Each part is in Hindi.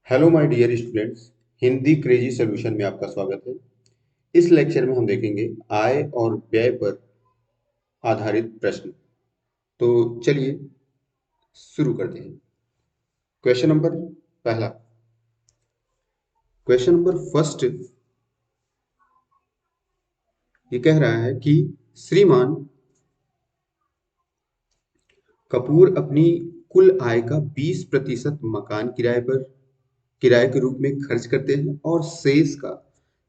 Hello my dear students. Hindi crazy solution में आपका स्वागत है। इस लेक्चर में हम देखेंगे आय और व्यय पर आधारित प्रश्न। तो चलिए शुरू करते हैं। क्वेश्चन नंबर पहला। क्वेश्चन नंबर फर्स्ट ये कह रहा है कि श्रीमान कपूर अपनी कुल आय का 20% मकान किराए के रूप में खर्च करते हैं और शेष का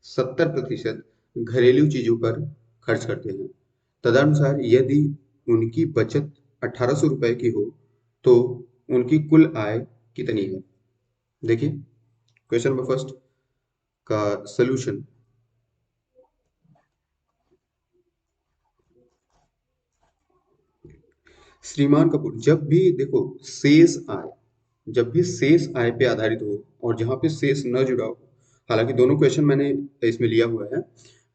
70% घरेलू चीजों पर खर्च करते हैं। तदनुसार यदि उनकी बचत 1800 रुपए की हो तो उनकी कुल आय कितनी है? देखिए क्वेश्चन नंबर फर्स्ट का सलूशन। श्रीमान कपूर जब भी शेष आय पे आधारित हो और जहां पे शेष न जुड़ा हो, हालांकि दोनों क्वेश्चन मैंने इसमें लिया हुआ है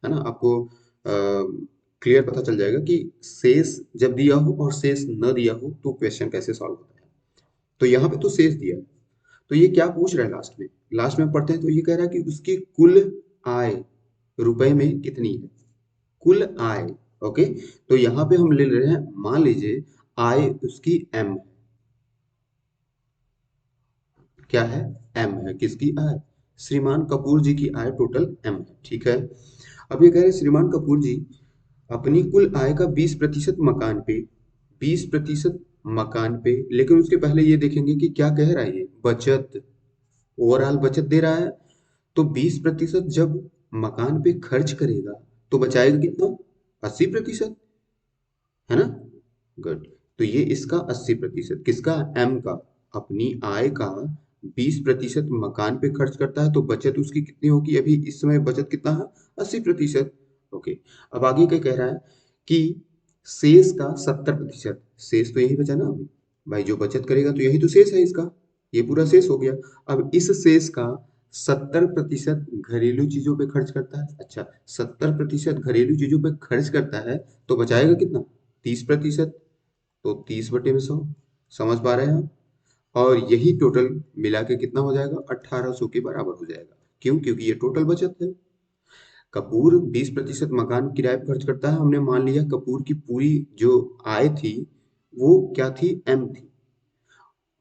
ना। आपको क्लियर पता चल जाएगा कि शेष जब दिया हो और शेष न दिया हो तो क्वेश्चन कैसे सॉल्व होता है। तो यहाँ पे तो शेष दिया है, तो ये क्या पूछ रहा है लास्ट में पढ़ते हैं। तो ये कह रहा है कि उसकी कुल आय रुपए में कितनी है, कुल आय। ओके, तो यहाँ पे हम ले रहे हैं, मान लीजिए आय उसकी एम, क्या है, एम है। किसकी आय? श्रीमान कपूर जी की आय टोटल एम है। ठीक है, अब ये कह रहे हैं श्रीमान कपूर जी अपनी कुल आय का 20% मकान पे, 20% मकान पे, लेकिन उसके पहले ये देखेंगे कि क्या कह रहा है ये, बचत, ओवरऑल बचत दे रहा है। तो 20% जब मकान पे खर्च करेगा तो बचाएगा कितना? 80%, है ना। गुड। तो ये इसका 80%, किसका? एम का। अपनी आय का 20% मकान पे खर्च करता है तो बचत उसकी कितनी होगी? अभी इस समय बचत कितना है? 80%। ओके, अब आगे क्या कह रहा है कि शेष का 70%, शेष तो यही बचा ना अभी भाई, जो बचत करेगा तो यही तो शेष है इसका, ये पूरा शेष हो गया। अब इस शेष का 70% घरेलू चीजों पे खर्च करता है। अच्छा, 70% घरेलू चीजों पे खर्च करता है तो बचाएगा कितना? 30%। तो 30/100, समझ पा रहे हैं आप? और यही टोटल मिला के कितना हो जाएगा? 1800 के बराबर हो जाएगा। क्यों? क्योंकि ये टोटल बचत है। कपूर 20% मकान किराए पर खर्च करता है। हमने मान लिया कपूर की पूरी जो आय थी वो क्या थी? एम थी।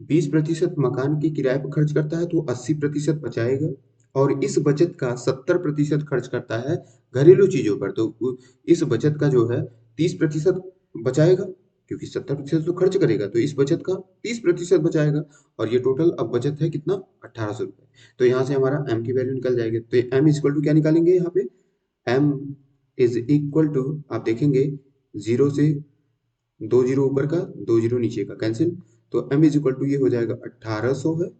20% मकान के किराए पर खर्च करता है तो 80% बचाएगा, और इस बचत का 70% खर्च करता है घरेलू चीजों पर। तो इस बचत का जो है 30% बचाएगा, क्योंकि 70% तो खर्च करेगा तो इस बचत का 30% बचाएगा। और ये टोटल अब बचत है कितना? 1800 रुपए। तो यहाँ से हमारा एम की वैल्यू निकल जाएगी। तो एम इज इक्वल टू क्या निकालेंगे यहाँ पे? एम इज इक्वल टू, आप देखेंगे, जीरो से 2 जीरो ऊपर का 2 जीरो नीचे का कैंसिल, तो m इज इक्वल टू ये हो जाएगा 1800 है,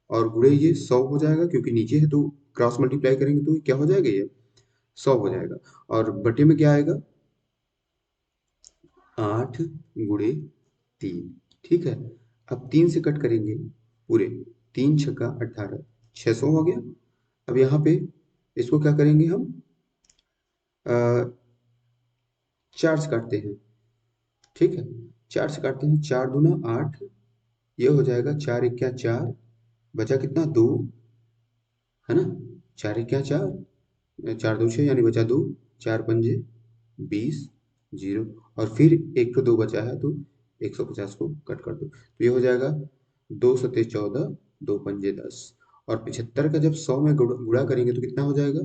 और गुणे ये 100 हो जाएगा, क्योंकि नीचे है तो क्रॉस मल्टीप्लाई करेंगे तो क्या हो जाएगा? ये 100 हो जाएगा। और बटे में क्या आएगा? 8 × 3। ठीक है, अब 3 से कट करेंगे पूरे, 3 × 6 = 18, 600 हो गया। अब यहाँ पे इसको क्या करेंगे हम? 4 से काटते हैं। ठीक है, 4 से काटते हैं, 4 दूना 8, ये हो जाएगा 4 × 1 = 4, बचा कितना? 2, है ना। 4 × 1 = 4, 4 2 6 यानी बचा 2, 4 पंजे 20, जीरो, और फिर एक तो 2 बचा है तो 150 को कट कर दो, तो ये हो जाएगा 2 सत्ते 14, 2 पंजे 10, और 75 का जब 100 में गुणा करेंगे तो कितना हो जाएगा?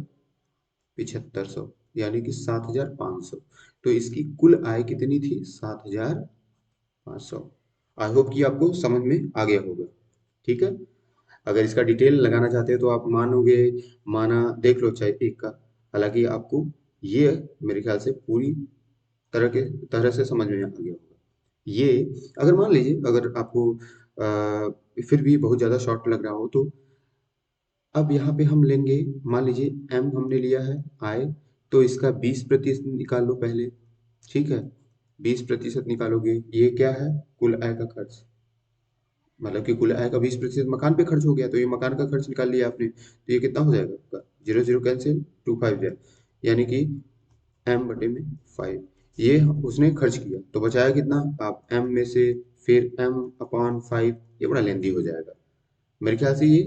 7500, यानी कि 7500। तो इसकी कुल आय कितनी थी? 7500। आई होप कि आपको समझ में आ गया होगा। ठीक है, अगर इसका डिटेल लगाना चाहते हैं तो आप मानोगे, माना देख लो चाहे एक का। हालांकि आपको ये मेरे ख्याल से पूरी तरह से समझ में आ गया होगा। ये अगर मान लीजिए, अगर आपको फिर भी बहुत ज़्यादा शॉर्ट लग रहा हो तो अब यहाँ पे हम लेंगे, मान लीजिए एम हमने लिया है आय, तो इसका 20% निकाल लो पहले। ठीक है, 20% निकालोगे, ये क्या है? कुल आय का खर्च, मतलब कि कुल आय का 20% मकान पे खर्च हो गया, तो ये मकान का खर्च निकाल लिया आपने, तो ये कितना हो जाएगा आपका? जीरो जीरो कैंसिल, 2 5 जाए, यानी कि m/5 ये उसने खर्च किया, तो बचाया कितना? आप m में से फिर m/5, ये बड़ा लेंदी हो जाएगा। मेरे ख्याल से ये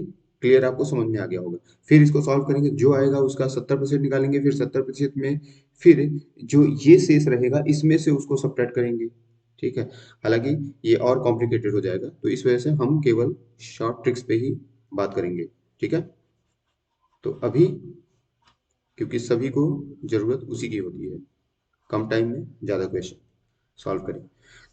क्लियर, आपको समझ में आ गया होगा। फिर इसको सॉल्व करेंगे, जो आएगा उसका 70% निकालेंगे, फिर 70% में फिर जो ये शेष रहेगा इसमें से उसको सब्ट्रैक्ट करेंगे। ठीक है, हालांकि ये और कॉम्प्लिकेटेड हो जाएगा, तो इस वजह से हम केवल शॉर्ट ट्रिक्स पे ही बात करेंगे। ठीक है, तो अभी क्योंकि सभी को जरूरत उसी की होती है, कम टाइम में ज्यादा क्वेश्चन सॉल्व करें,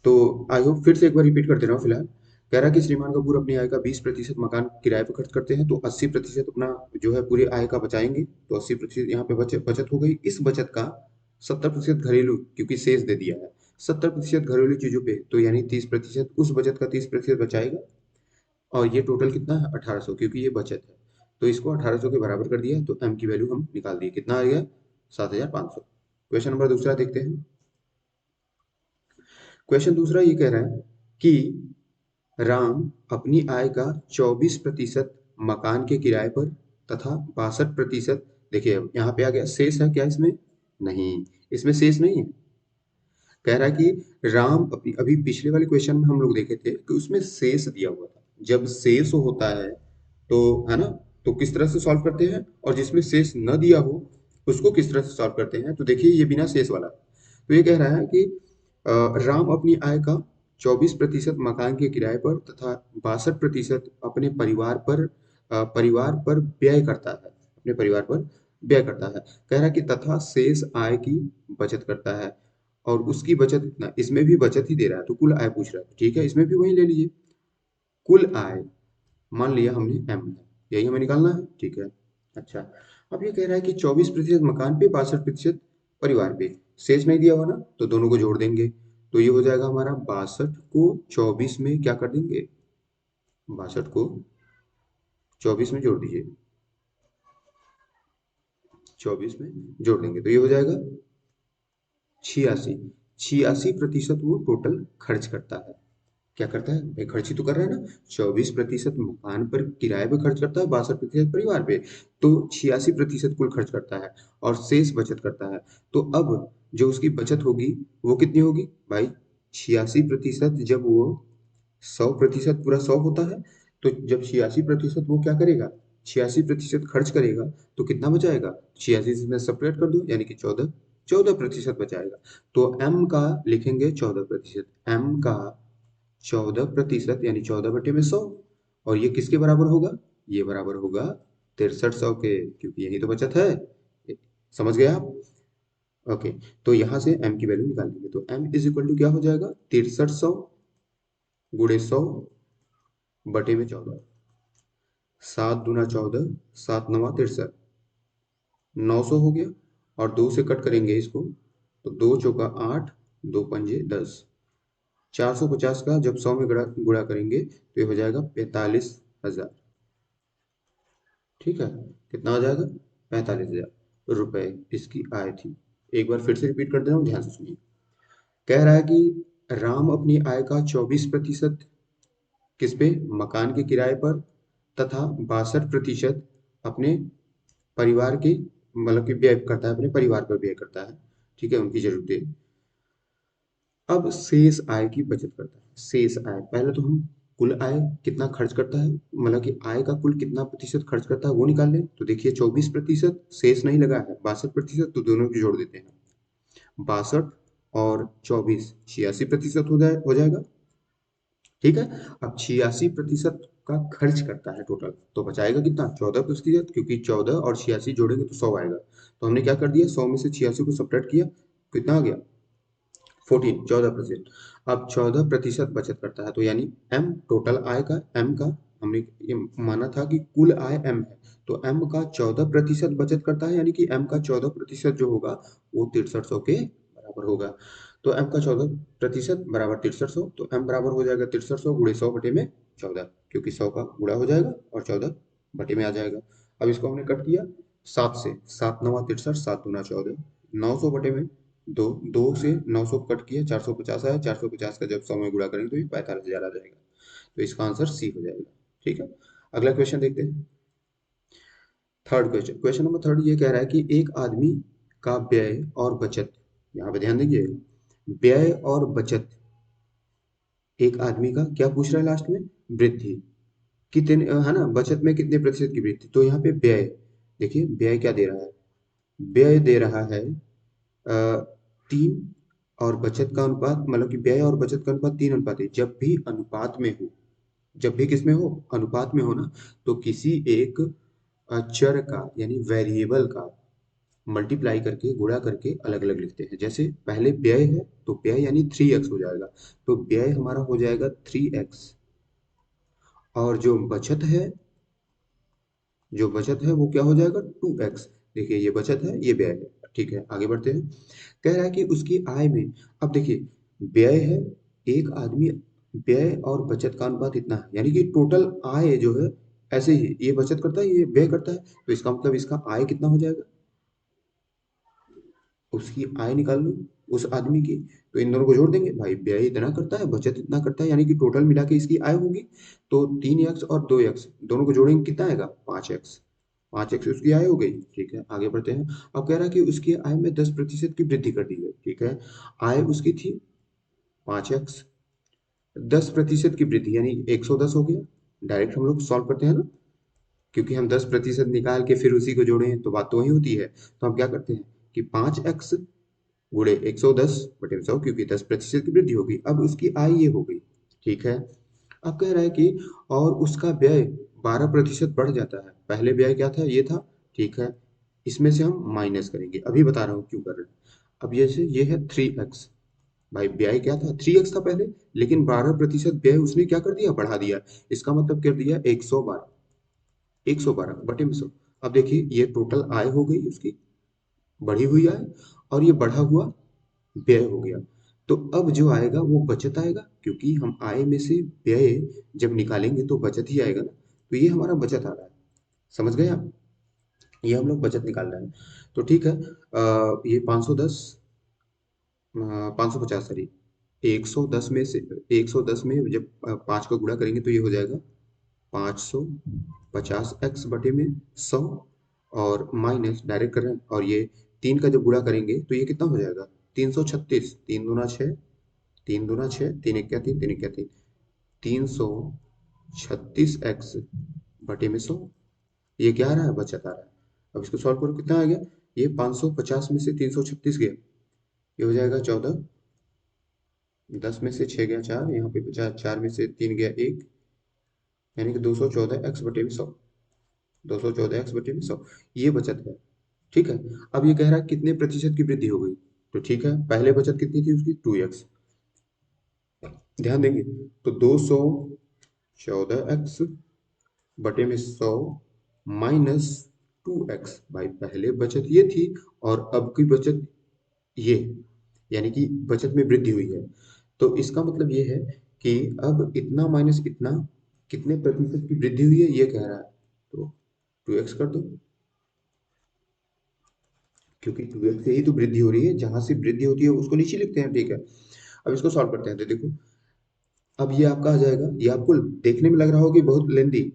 तो आई होप फिर से एक बार रिपीट कर दे रहा हूँ। फिलहाल कह रहा है कि श्रीमान कपूर अपनी आय का 20% मकान किराए पर खर्च करते हैं, तो 80% अपना जो है पूरे आय का बचाएंगे, तो 80% यहाँ पे बचत हो गई। इस बचत का 70% घरेलू, क्योंकि शेष दे दिया है, 70% घरेलू चीजों पे, तो यानी 30%, उस बचत का 30% बचाएगा। और ये टोटल कितना है 1800, क्योंकि ये बचत है, तो इसको 1800 के बराबर कर दिया, तो एम की वैल्यू हम निकाल दिए, कितना आ गया 7500। क्वेश्चन नंबर दूसरा देखते हैं। क्वेश्चन दूसरा ये कह रहा है कि राम अपनी आय का 24% मकान के किराए पर तथा 62%, देखिए यहाँ पे आ गया, शेष है क्या इसमें? नहीं, इसमें शेष नहीं है। कह रहा है कि राम अपनी, अभी पिछले वाले क्वेश्चन में हम लोग देखे थे कि उसमें शेष दिया हुआ था, जब शेष होता है तो, है ना, तो किस तरह से सॉल्व करते हैं, और जिसमें शेष न दिया हो उसको किस तरह से सॉल्व करते हैं। तो देखिए ये बिना शेष वाला, तो ये कह रहा है कि राम अपनी आय का 24% मकान के किराए पर तथा 62% अपने परिवार पर व्यय करता है, अपने परिवार पर व्यय करता है। कह रहा है कि तथा शेष आय की बचत करता है, और उसकी बचत कितना, इसमें भी बचत ही दे रहा है, तो कुल आय पूछ रहा है, ठीक है, इसमें भी वही ले लीजिए, कुल आय मान लिया हमने एम है, यही हमें निकालना है। ठीक है, अच्छा, अब ये कह रहा है कि 24% मकान पे, 62% परिवार पे, शेष नहीं दिया हुआ ना, तो दोनों को जोड़ देंगे, तो ये हो जाएगा हमारा 62 को 24 में क्या कर देंगे, 62 को 24 में जोड़ दीजिए, 24 में जोड़ देंगे, तो ये हो जाएगा 86। 86% वो टोटल खर्च करता है। क्या करता है भाई, खर्च ही तो कर रहा है ना, 24% मकान पर किराए पे खर्च करता है, 62% परिवार पे, तो 86% कुल खर्च करता है, और शेष बचत करता है। तो अब जो उसकी बचत होगी वो कितनी होगी भाई, 86%, जब वो 100% पूरा 100 होता है, तो जब 86% वो क्या करेगा, 86% खर्च करेगा, तो कितना बचाएगा, 86 में सब्ट्रैक्ट कर दो, यानी कि 14% बचाएगा। तो एम का लिखेंगे 14%, एम का 14% यानी 14/100, और ये किसके बराबर होगा, ये बराबर होगा 6300 के, क्योंकि यही तो बचत है। समझ गए आप? ओके, तो यहां से m की वैल्यू निकाल लेंगे, तो m इज इक्वल टू क्या हो जाएगा, 6300 गुणे 100/14, 7×2 = 14, 7×9 = 63, 900 हो गया, और 2 से कट करेंगे इसको, तो 2×4 = 8, 2×5 = 10, 450 का जब 100 में गुणा गुणा करेंगे तो ये हो जाएगा 45,000। ठीक है, कितना हो जाएगा, 45,000 रुपए इसकी आय थी। एक बार फिर से रिपीट कर दे रहा हूँ, ध्यान से सुनिए। कह रहा है कि राम अपनी आय का 24% किस पे, मकान के किराए पर, तथा 62% अपने परिवार के, मतलब कि व्यय करता है, अपने परिवार पर व्यय करता है, ठीक है, उनकी जरूरतें। अब शेष आय की बचत करता है। शेष आय, पहले तो हम कुल आय कितना खर्च करता है, मतलब कि आय का कुल कितना प्रतिशत खर्च करता है वो निकाल लें, तो देखिए 24%, शेष नहीं लगा है 62%, तो दोनों की जोड़ देते हैं, 62 और 24, 86% हो जाएगा। ठीक है, अब 86% का खर्च करता है टोटल, तो बचाएगा कितना, 14%, क्योंकि 14 और 86 जोड़ेंगे तो 100 आएगा, तो हमने क्या कर दिया, 100 में से 86 को सब्ट्रैक्ट किया, कितना आ गया 14% अब 14% बचत करता है, तो यानी m टोटल आय का, m का हमने ये माना था कि कुल आय m है, तो m का 14% बचत करता है, यानी कि m का 14% जो होगा वो 6300 के बराबर होगा। तो m का 14% बराबर 6300, तो m बराबर हो जाएगा 6300 गुणे 100/14, क्योंकि 100 का गुणा हो जाएगा और 14 बटे में आ जाएगा। अब इसको हमने कट किया 7 से, 7×9 = 63, 7×2 = 14, 900/में दो, 2 से 900 कट किया, 450 आया, 450 का जब 100 में गुणा करेंगे तो ये 45,000 आ जाएगा, तो इसका आंसर सी हो जाएगा। ठीक है, अगला क्वेश्चन देखते हैं। Third question, question number third ये कह रहा है कि एक आदमी का व्यय और बचत, यहाँ पे ध्यान दीजिए, व्यय और बचत, एक आदमी का क्या पूछ रहा है लास्ट में, वृद्धि कितने है ना, बचत में कितने प्रतिशत की वृद्धि। तो यहाँ पे व्यय, देखिए व्यय क्या दे रहा है, व्यय दे रहा है 3, और बचत का अनुपात, मतलब कि व्यय और बचत का अनुपात 3:1 है। जब भी अनुपात में हो, जब भी किसमें हो, अनुपात में हो ना, तो किसी एक चर का यानी वेरिएबल का मल्टीप्लाई करके, गुणा करके अलग अलग लिखते हैं। जैसे पहले व्यय है तो व्यय यानी 3x हो जाएगा, तो व्यय हमारा हो जाएगा 3x, और जो बचत है वो क्या हो जाएगा 2x। देखिए ये बचत है, ये व्यय है। ठीक है, आगे बढ़ते हैं। कह रहा है कि उसकी आय में, अब देखिए व्यय है, एक आदमी, व्यय और बचत का अनुपात इतना है, यानी कि टोटल आय जो है, ऐसे ही ये बचत करता है, ये व्यय करता है, तो इसका मतलब इसका आय कितना हो जाएगा, उसकी आय निकाल लो उस आदमी की। तो इन दोनों को जोड़ देंगे, भाई व्यय इतना करता है, बचत इतना करता है, यानी कि टोटल मिला के इसकी आय होगी। तो 3x और 2x दोनों को जोड़ेंगे, कितना आएगा 5x। 5x उसकी आय हो गई। ठीक है, आगे बढ़ते हैं। अब कह रहा है कि उसकी आय में 10% की वृद्धि कर दी गई। ठीक है, आय उसकी थी 5x, 10% की वृद्धि यानी 110 हो गया। डायरेक्ट हम लोग सॉल्व करते हैं ना, क्योंकि हम 10% निकाल के फिर उसी को जोड़े हैं तो बात तो वही होती है। तो हम क्या करते हैं कि 5x गुणे 110/100, क्योंकि 10% की वृद्धि होगी। अब उसकी आय ये हो गई। ठीक है, अब कह रहा है कि और उसका व्यय 12% बढ़ जाता है। पहले व्यय क्या था, ये था। ठीक है, इसमें से हम माइनस करेंगे, अभी बता रहा हूँ क्यों कर रहे हैं। अब ये से ये है 3x, भाई व्यय क्या था 3x था पहले, लेकिन 12% व्यय उसने क्या कर दिया, बढ़ा दिया। इसका मतलब कर दिया 112/100। अब देखिए ये टोटल आय हो गई उसकी, बढ़ी हुई आय, और ये बढ़ा हुआ व्यय हो गया। तो अब जो आएगा वो बचत आएगा, क्योंकि हम आय में से व्यय जब निकालेंगे तो बचत ही आएगा ना। तो ये हमारा बचत आ रहा है, समझ गए आप, ये हम लोग बचत निकाल रहे हैं। तो ठीक है, ये 510, 550 सॉरी, 110 में से, 110 में जब 5 का गुणा करेंगे तो ये हो जाएगा 550x/100, और माइनस डायरेक्ट कर रहे हैं, और ये 3 का जब गुणा करेंगे तो ये कितना हो जाएगा 336, 3 दूना 6, 3 दूना 6, 3 एक क्या 3, 3 एक क्या 3, 336x/100, ये क्या आ रहा है, बचत आ रहा है। अब इसको सॉल्व करो, कितना आ गया, ये 550 में से 336 गया, ये हो जाएगा 14, 10 में से 6 गया 4, यहाँ पे बचा 4 में से 3 गया 1, यानी कि 214x/100, 214x/100, ये बचत है। ठीक है, अब ये कह रहा है कितने प्रतिशत की वृद्धि हो गई। तो ठीक है, पहले बचत कितनी थी उसकी 2x, ध्यान देंगे, तो 214x/100 माइनस 2x, भाई पहले बचत ये थी और अब की बचत ये, यानी कि बचत में वृद्धि हुई है। तो इसका मतलब ये है कि अब इतना माइनस इतना, कितने प्रतिशत की वृद्धि हुई है ये कह रहा है। तो 2x कर दो, क्योंकि 2x से ही तो वृद्धि हो रही है, जहां से वृद्धि होती है उसको नीचे लिखते हैं। ठीक है, अब इसको सॉल्व करते हैं। तो देखो अब ये आपका आ जाएगा, ये आपको देखने में लग रहा होगा कि बहुत लेंदी,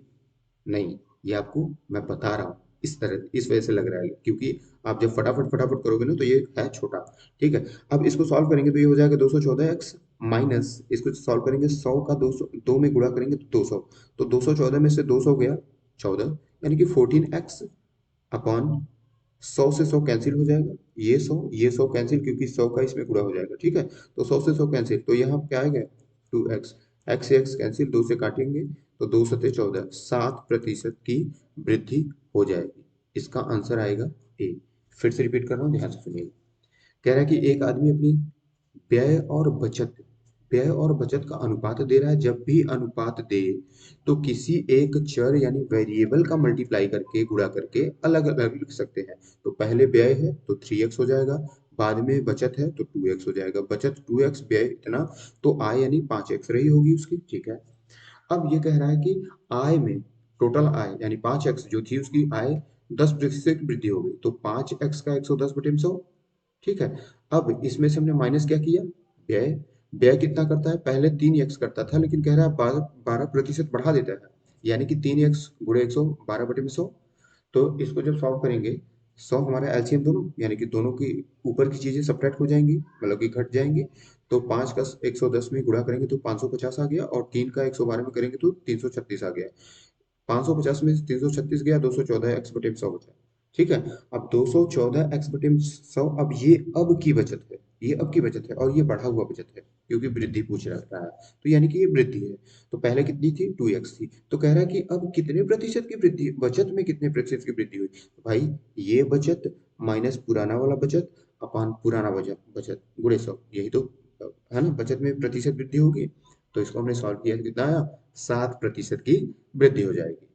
नहीं, ये आपको मैं बता रहा हूँ, इस तरह इस वजह से लग रहा है, क्योंकि आप जब फटाफट फटाफट करोगे ना तो ये है छोटा। ठीक है, अब इसको सॉल्व करेंगे तो ये हो जाएगा 214x, माइनस इसको सॉल्व करेंगे 100 का 200, 2 में गुणा करेंगे तो 200, तो 214 में से 200 गया 14, यानी कि 14x अपॉन 100 से 100 कैंसिल हो जाएगा, ये 100 कैंसिल, क्योंकि 100 का इसमें गुणा हो जाएगा। ठीक है, तो 100 से 100 कैंसिल, तो यहाँ क्या आएगा 2x, x से x कैंसिल, 2 से काटेंगे तो 2 सत्ते 14, 7% की वृद्धि हो जाएगी। इसका आंसर आएगा ए। फिर से रिपीट कर रहा हूँ, ध्यान से सुनिए। कह रहा है कि एक आदमी अपनी व्यय और बचत, व्यय और बचत का अनुपात दे रहा है। जब भी अनुपात दे तो किसी एक चर यानी वेरिएबल का मल्टीप्लाई करके, गुणा करके अलग अलग लिख सकते हैं। तो पहले व्यय है तो 3x हो जाएगा, बाद में बचत है तो 2x हो जाएगा। बचत 2x, व्यय इतना, तो आय यानी 5x रही होगी उसकी। ठीक है, अब ये कह रहा है कि आय में, टोटल आय यानी 5x जो थी उसकी आय 10% वृद्धि हो गई, तो 5x का 110/100। ठीक है, अब इसमें से हमने माइनस क्या किया, व्यय। व्यय कितना करता है, पहले 3x करता था, लेकिन कह रहा है 12% बढ़ा देता है, यानी कि 3x गुणे 100, 12/100। तो इसको जब सॉल्व करेंगे, 100 हमारा एलसीएम दोनों, यानी कि दोनों की ऊपर की चीजें सब्ट्रैक्ट हो जाएंगी, मतलब कि घट जाएंगी। तो 5 का 110 में गुणा करेंगे तो 550 आ गया, और 3 का 112 में करेंगे तो 336 आ गया। 550 में से 336 गया, 214 एक्स बटे 100 बचा। ठीक है, अब 214 एक्स बटे 100, अब ये अब की बचत है, ये अब की बचत है और ये बढ़ा हुआ बचत है क्योंकि वृद्धि पूछ रहा है, तो यानी कि ये वृद्धि है। तो पहले कितनी थी, 2x थी, तो कह रहा है कि अब कितने प्रतिशत की वृद्धि, बचत में कितने प्रतिशत की वृद्धि हुई। तो भाई ये बचत माइनस पुराना वाला बचत अपान पुराना बचत, बचत गुणे 100, यही तो है ना, बचत में प्रतिशत वृद्धि होगी। तो इसको हमने सॉल्व किया, कितना आया, 7% की वृद्धि हो जाएगी।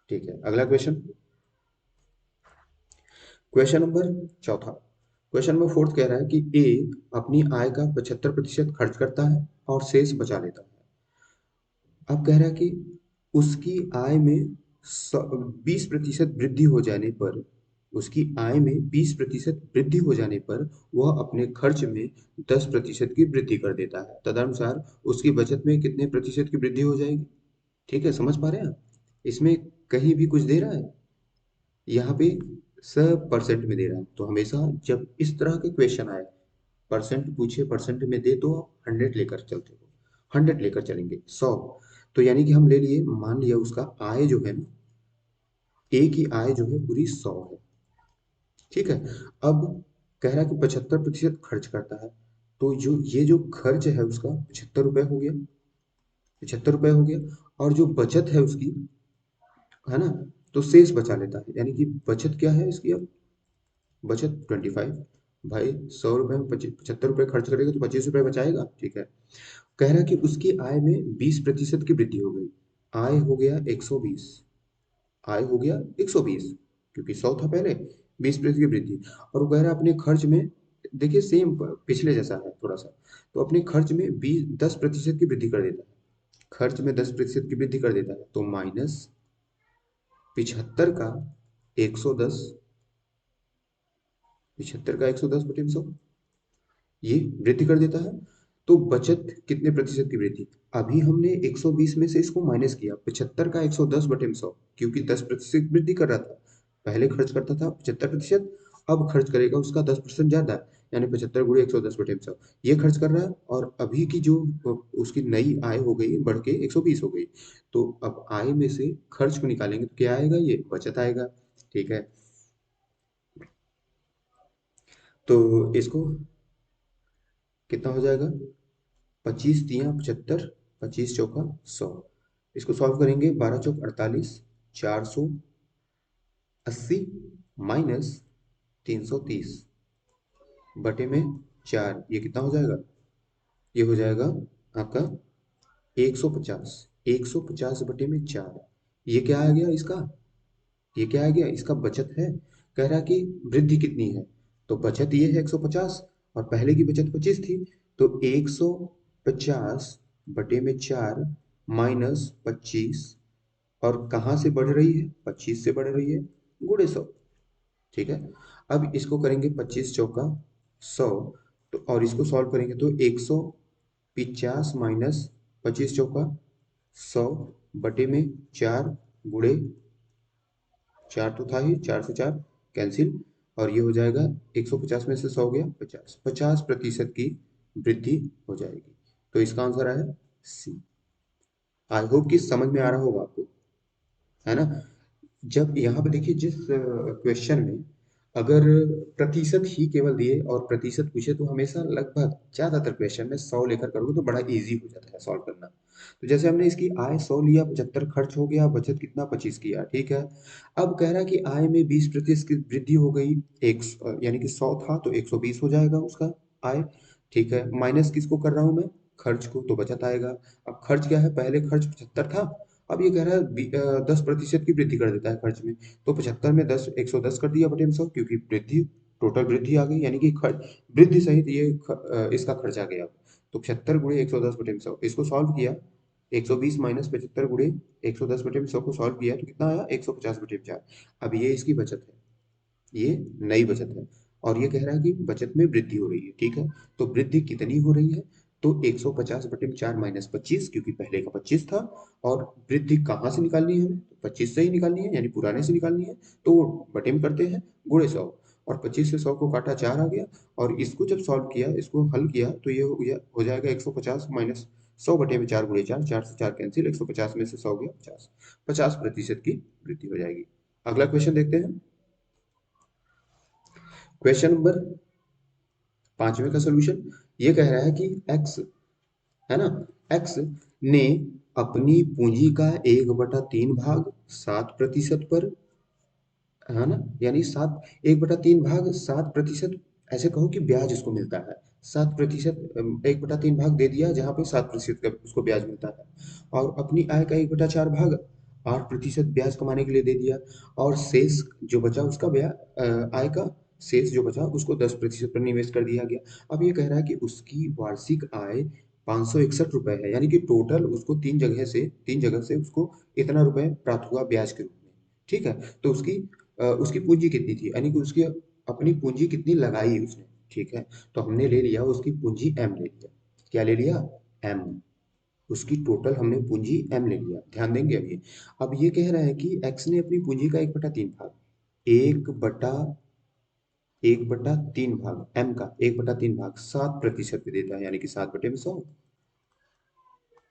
ठीक है, अगला क्वेश्चन, क्वेश्चन नंबर चौथा, क्वेश्चन नंबर फोर्थ कह रहा है कि ए अपनी आय का 75% खर्च करता है और शेष बचा लेता है। अब कह रहा है कि उसकी आय में 20% वृद्धि हो जाने पर, उसकी आय में 20% वृद्धि हो जाने पर वह अपने खर्च में 10% की वृद्धि कर देता है। तदनुसार उसकी बचत में कितने प्रतिशत की वृद्धि हो जाएगी। ठीक है, समझ पा रहे हैं आप, इसमें कहीं भी कुछ दे रहा है, यहाँ पे सब परसेंट में दे रहा है। तो हमेशा जब इस तरह के क्वेश्चन आए, परसेंट पूछे परसेंट में दे, तो 100 लेकर चलते हो, 100 लेकर चलेंगे, 100। तो यानी कि हम ले लिए, मान लिया उसका आय जो है ना, ए की आय जो है पूरी 100 है। ठीक है, अब कह रहा है कि 75% खर्च करता है, तो जो ये जो खर्च है उसका 75 रुपये हो गया, 75 रुपये हो गया, और जो बचत है उसकी, है ना, तो शेष बचा लेता है। यानी कि बचत क्या है इसकी, अब बचत 25। भाई 100 रुपये में 75 रुपये खर्च करेगा तो 25 रुपये बचाएगा। ठीक है, कह रहा है कि उसकी आय में 20% की वृद्धि हो गई, आय हो गया 120, आय हो गया 120, क्योंकि 100 था पहले, 20% की वृद्धि। और वो कह रहा है अपने खर्च में, देखिए सेम पिछले जैसा है थोड़ा सा, तो अपने खर्च में 10% की वृद्धि कर देता है, खर्च में 10% की वृद्धि कर देता है, तो माइनस 75 का 110, 75 का 110 बटे 100, ये वृद्धि कर देता है। तो बचत कितने प्रतिशत की वृद्धि, अभी हमने 120 में से इसको माइनस किया, 75 का 110 बटे 100, क्योंकि 10% वृद्धि कर रहा था, पहले खर्च करता था 75%, अब खर्च करेगा उसका 10% ज्यादा, यानी 75 गुणे 110 बटे 100, ये खर्च कर रहा है। और अभी की जो उसकी नई आय हो गई, बढ़ के 120 हो गई, तो अब आय में से खर्च को निकालेंगे तो क्या आएगा, ये बचत आएगा। ठीक है, तो इसको कितना हो जाएगा, 25×3 = 75, 25×4 = 100, इसको सॉल्व करेंगे, 12×4 = 48, 480 माइनस 330 बटे में 4, ये कितना हो जाएगा, ये हो जाएगा आपका 150, 150 बटे में 4, ये क्या आ गया इसका, ये क्या आ गया इसका, बचत है। कह रहा कि वृद्धि कितनी है, तो बचत ये है 150, और पहले की बचत 25 थी, तो 150 बटे में 4 माइनस 25, और कहाँ से बढ़ रही है, 25 से बढ़ रही है, गुणे 100। ठीक है, अब इसको करेंगे 25×4 = 100, तो और इसको सॉल्व करेंगे तो 150 माइनस 25×4 = 100 बटे में 4 गुणे 4, तो था ही, 4 से 4 कैंसिल, और ये हो जाएगा 150 में से 100 गया 50, 50% की वृद्धि हो जाएगी। तो इसका आंसर आया सी। आई होप कि समझ में आ रहा होगा आपको, है ना। जब यहाँ पे देखिए, जिस क्वेश्चन में अगर प्रतिशत ही केवल दिए और प्रतिशत पूछे, तो हमेशा लगभग ज्यादातर क्वेश्चन में 100 लेकर करोगे तो बड़ा इजी हो जाता है सॉल्व करना। तो जैसे हमने इसकी आय 100 लिया, 75 खर्च हो गया, बचत कितना 25 किया। ठीक है, अब कह रहा है कि आय में 20% की वृद्धि हो गई, एक यानी कि 100 था तो 120 हो जाएगा उसका आय। ठीक है, माइनस किसको कर रहा हूं मैं, खर्च को, तो बचत आएगा। अब खर्च क्या है, पहले खर्च 75 था, अब ये कह रहा है 10% की वृद्धि कर देता है खर्च में, तो 75 में 10, 110 कर दिया बटे 100, क्योंकि वृद्धि, टोटल वृद्धि आ गई, यानी कि खर्च वृद्धि सहित ये इसका खर्च आ गया। तो 75 गुणे 110 बटे 100, इसको सॉल्व किया, 120 माइनस 75 गुणे 110 बटे 100 को सॉल्व किया तो कितना आया, 150 बटे 4। अब ये इसकी बचत है, ये नई बचत है, और ये कह रहा है कि बचत में वृद्धि हो रही है। ठीक है, तो वृद्धि कितनी हो रही है, तो 150 बटे 4 माइनस 25, क्योंकि पहले का 25 था, और वृद्धि कहाँ से निकालनी है हमें, 25 से ही निकालनी है, यानी पुराने से निकालनी है, तो बटे में करते हैं, गुणे 100, और 25 से 100 को काटा, 4 आ गया, और इसको जब सॉल्व किया, इसको हल किया, तो ये हो जाएगा 150 माइनस 100/4 गुणे 4, 4 से 4 कैंसिल, 150 में से 100 गया 50, 50% की वृद्धि हो जाएगी। अगला क्वेश्चन देखते हैं। क्वेश्चन नंबर 5वें का सोल्यूशन ये कह रहा है कि x है ना, x ने अपनी पूंजी का 1/3 भाग 7% पर, है ना, यानी 7 ऐसे कहो कि ब्याज उसको मिलता है 7%, 1/3 भाग दे दिया जहां पे 7% का उसको ब्याज मिलता है, और अपनी आय का 1/4 भाग 8% ब्याज कमाने के लिए दे दिया, और शेष जो बचा उसका आय का शेष जो बचा उसको 10% पर निवेश कर दिया गया। अब ये कह रहा है कि उसकी वार्षिक आय 561 रुपए है, यानी कि टोटल उसको तीन जगह से उसको इतना रुपए प्राप्त हुआ ब्याज के रूप में। ठीक है, तो उसकी पूंजी कितनी थी, यानी कि उसकी अपनी पूंजी कितनी लगाई उसने। ठीक है, तो हमने ले लिया उसकी पूंजी एम ले लिया। क्या ले लिया? एम। उसकी टोटल हमने पूंजी एम ले लिया, ध्यान देंगे अभी। अब ये कह रहा है कि एक्स ने अपनी पूंजी का 1/3 भाग, एक बटा 1/3 भाग एम का 1/3 भाग 7% पे देता है, यानी कि 7/100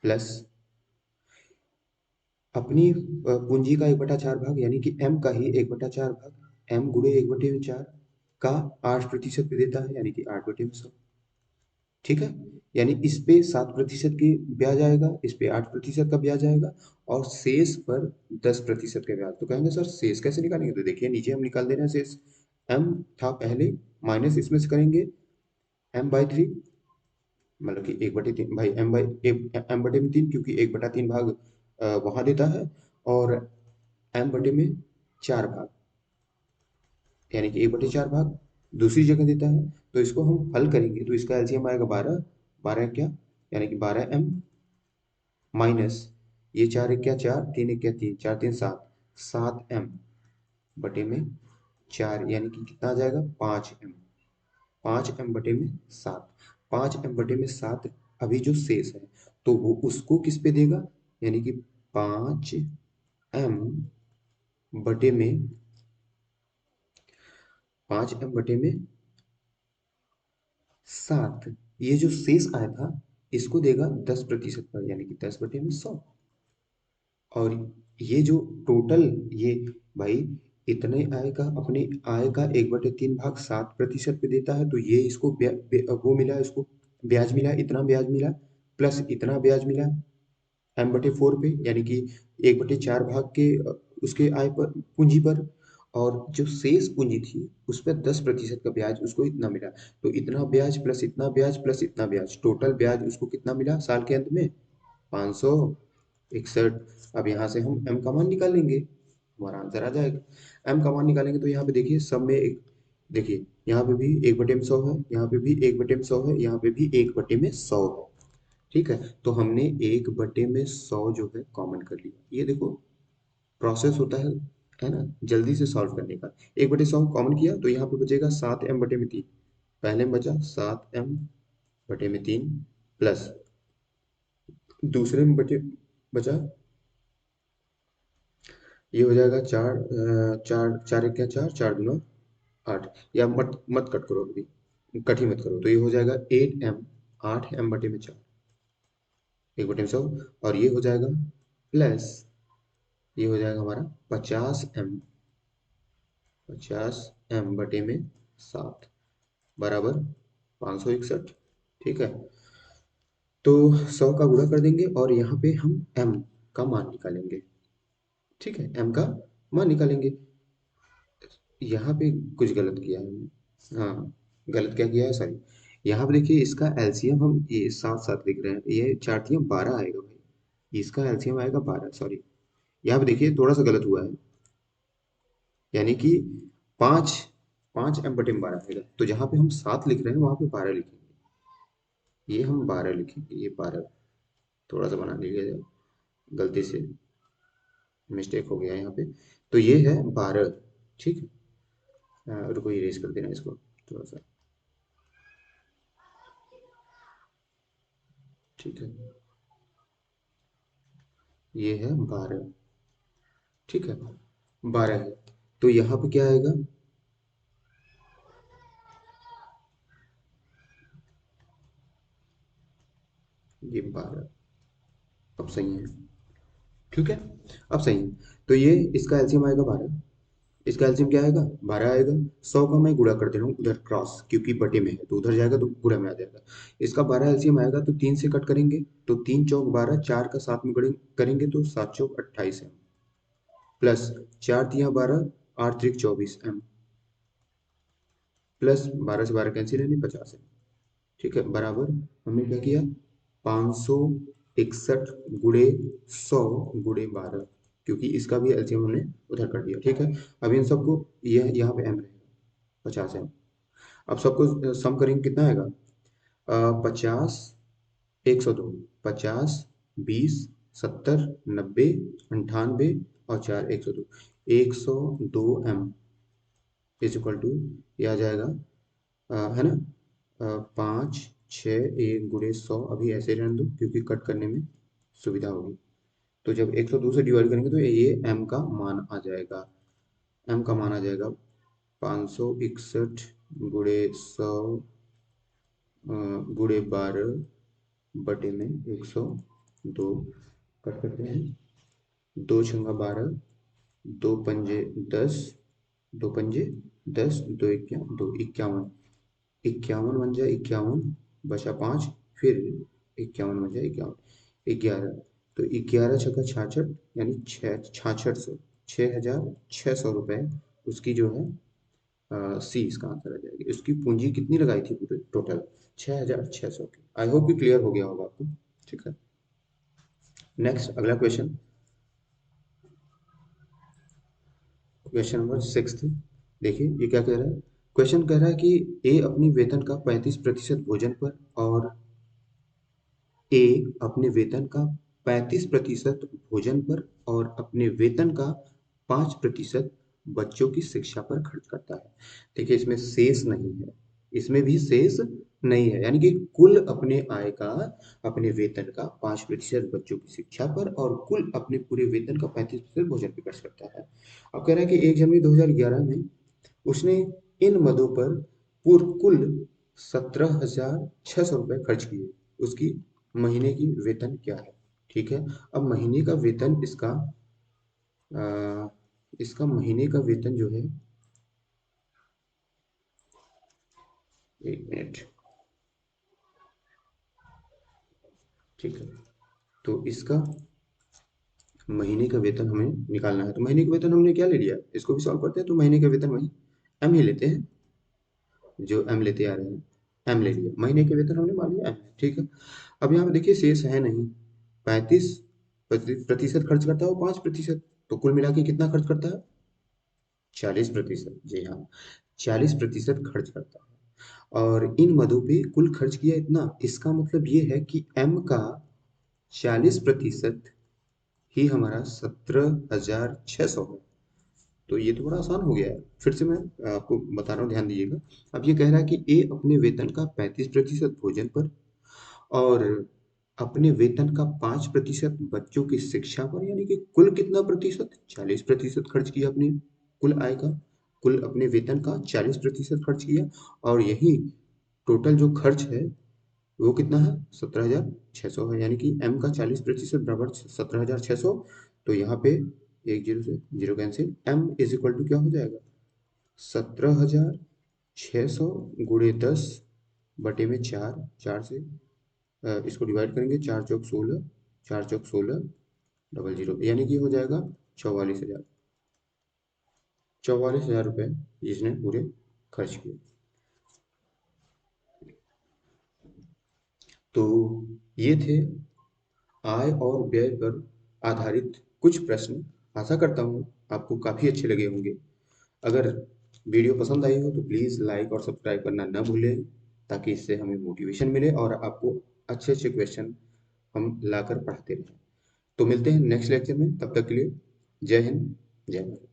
प्लस अपनी पूंजी का 1/4 भाग, यानी कि एम का ही 1/4 भाग एम गुणे 1/4 का 8% पे देता है, यानी कि 8/100। ठीक है, यानी इस पे 7% की ब्याज आएगा, इस पे 8% का ब्याज आएगा, और शेष पर 10% का ब्याज। तो कहेंगे सर शेष कैसे निकालेंगे, तो देखिए नीचे हम निकाल दे रहे हैं शेष। एम था पहले, माइनस इसमें से करेंगे m/3, मतलब कि 1/3 भाई m/3, क्योंकि 1/3 भाग वहां देता है, और m/4 भाग, यानी कि 1/4 भाग दूसरी जगह देता है। तो इसको हम हल करेंगे तो इसका एलसीएम आएगा 12, 12 क्या, यानी कि 12m माइनस ये 4 एक क्या 4, 3 एक क्या 3, 4 3 7, 7m/4, यानी कि कितना आ जाएगा 5m, 5m/7, 5m/7। अभी जो शेष है तो वो उसको किस पे देगा, यानी कि 5m/7, ये जो शेष आया था इसको देगा 10% पर, यानी कि 10/100। और ये जो टोटल, ये भाई इतने आय का, अपने आय का 1/3 भाग 7% पे देता है, तो ये इसको वो मिला, इसको ब्याज मिला, इतना ब्याज मिला, प्लस इतना ब्याज मिला m/4 पे, यानी कि 1/4 भाग के उसके आय पर, पूंजी पर, और जो शेष पूंजी थी उस पर 10% का ब्याज उसको इतना मिला। तो इतना ब्याज प्लस इतना ब्याज प्लस इतना ब्याज, टोटल ब्याज उसको कितना मिला साल के अंत में 561। अब यहाँ से हम m का मान निकालेंगे, हमारा आंसर आ जाएगा। m का मान निकालेंगे तो यहाँ पे देखिए सब में एक, देखिए यहाँ पे भी 1/100 है, यहाँ पे भी 1/100 है, यहाँ पे भी 1/100 है। ठीक है, तो हमने 1/100 जो है कॉमन कर लिया। ये देखो प्रोसेस होता है ना, जल्दी से सॉल्व करने का। 1/100 कॉमन किया तो यहाँ पे बचेगा 7m/3, पहले में बचा 7m/3, प्लस दूसरे में बचा, ये हो जाएगा 4 एक क्या 4, 4 दूना 8, या मत मत कट करो अभी, कट ही मत करो, तो ये हो जाएगा 8m, 8m/4, 1/100, और ये हो जाएगा प्लस, ये हो जाएगा हमारा 50m, 50m/7 बराबर 561। ठीक है, तो 100 का गुणा कर देंगे और यहाँ पे हम m का मान निकालेंगे। ठीक है, m का मान निकालेंगे। यहाँ पे कुछ गलत किया है हमने, हाँ गलत क्या किया है, सॉरी। यहाँ पे देखिए इसका एलसीएम हम ये साथ साथ लिख रहे हैं, ये 4×3 12 आएगा भाई, इसका एलसीएम आएगा 12, सॉरी। यहाँ पे देखिए थोड़ा सा गलत हुआ है, यानी कि 5, 5m/12 आएगा, तो जहाँ पे हम 7 लिख रहे हैं वहाँ पे 12 लिखेंगे, ये हम 12 लिखेंगे, ये 12 थोड़ा सा बना लीजिएगा, गलती से मिस्टेक हो गया यहाँ पे, तो ये है 12। ठीक है, रुको इरेज कर देना इसको थोड़ा सा। ठीक है, ये है 12। ठीक है, 12 है, तो यहाँ पे क्या आएगा, ये 12, अब सही है, ठीक है, अब सही है। तो ये इसका एलसीएम आएगा 12, इसका एलसीएम क्या आएगा 12 आएगा। 100 का मैं गुणा कर दे रहा हूँ उधर क्रॉस, क्योंकि बटे में है तो उधर जाएगा तो गुणा में आ जाएगा। इसका 12 एलसीएम आएगा तो 3 से कट करेंगे तो 3 चौक 12, 4 का 7 में करेंगे तो 7 चौक 28 एम, प्लस 4 तिया 12, 8 त्रिक 24 एम, प्लस 12 से 12 कैंसिल है नहीं 50 है, ठीक है, बराबर हमने क्या किया 561 गुणे 100 गुणे 12, क्योंकि इसका भी एलसीएम हमने उधर कर दिया, ठीक है। अब इन सबको यह यहाँ पे एम रहेगा 50 एम। अब सबको सम करेंगे कितना आएगा 50, 102, 50, 20, 70, 90, 98 और 4 102, 102 एम इज इक्वल टू, यह आ जाएगा है ना 5 6 1 गुणे 100, अभी ऐसे रहने दो क्योंकि कट करने में सुविधा होगी। तो जब 102 से डिवाइड करेंगे तो ये m का मान आ जाएगा, m का मान आ जाएगा 561 गुणे 100 गुणे 12 बटे में 102, कट करते हैं, 2 छंगा 12, 2 पंजे 10, 2 पंजे 10, 2 51, 51 बन जाए 51, बचा 5, फिर 51 बन जाए 51, 11, तो 11 छक्का 66, यानी 6600, 6600 रुपये उसकी जो है सी इसका आंसर आ जाएगी। उसकी पूंजी कितनी लगाई थी पूरे टोटल 6600 की। आई होप कि क्लियर हो गया होगा आपको, ठीक है। नेक्स्ट अगला क्वेश्चन, क्वेश्चन नंबर 6, देखिए ये क्या कह रहा है। क्वेश्चन कह रहा है कि ए अपनी वेतन का 35% भोजन पर और ए अपने वेतन का 35% भोजन पर और अपने वेतन का 5% बच्चों की शिक्षा पर खर्च करता है। देखिए इसमें शेष नहीं है, इसमें भी शेष नहीं है, यानी कि कुल अपने आय का, अपने वेतन का 5% बच्चों की शिक्षा पर और कुल अपने पूरे वेतन का 35% भोजन पर खर्च करता है। अब कह रहा है कि 1 जनवरी 2011 में उसने इन मदों पर कुल 17,600 रुपये खर्च किए। उसकी महीने की वेतन क्या है, ठीक है। अब महीने का वेतन इसका महीने का वेतन जो है, एक मिनट, ठीक है, तो इसका महीने का वेतन हमें निकालना है। तो महीने का वेतन हमने क्या ले लिया, इसको भी सॉल्व करते हैं। तो महीने का वेतन वही एम ही लेते हैं, जो एम लेते आ रहे हैं, एम ले लिया, महीने के वेतन हमने मान लिया एम है, ठीक है। अब यहाँ पे देखिए शेष है नहीं, 35% खर्च करता है वो 5%, तो कुल मिला के कितना खर्च करता है 40%, जी हाँ 40% खर्च करता है। और इन मदों पे कुल खर्च किया इतना, इसका मतलब ये है कि एम का 40% ही हमारा 17,600 है। तो ये तो बड़ा आसान हो गया है, फिर से मैं आपको बता रहा हूँ, ध्यान दीजिएगा। अब ये कह रहा है कि ए अपने वेतन का 35% भोजन पर और अपने वेतन का 5% बच्चों की शिक्षा पर, यानी कि कुल कितना प्रतिशत 40% खर्च किया अपने कुल आय का, कुल अपने वेतन का 40% खर्च किया। और यही टोटल जो खर्च है वो कितना है 17,600 है, यानी कि एम का 40% बराबर 17,600। तो यहाँ पे एक जीरो से zero cancel, M is equal to क्या हो जाएगा 17,600 गुणे 10 बटे में 4, 4 से इसको डिवाइड करेंगे, 4 चौक 16, 4 चौक 16, डबल जीरो, यानी कि हो जाएगा 44,000, 44,000 रुपये इसने पूरे खर्च किए। तो ये थे आय और व्यय पर आधारित कुछ प्रश्न। आशा करता हूँ आपको काफ़ी अच्छे लगे होंगे। अगर वीडियो पसंद आई हो तो प्लीज़ लाइक और सब्सक्राइब करना ना भूलें, ताकि इससे हमें मोटिवेशन मिले और आपको अच्छे अच्छे क्वेश्चन हम लाकर पढ़ाते रहें। तो मिलते हैं नेक्स्ट लेक्चर में, तब तक के लिए जय हिंद, जय भारत।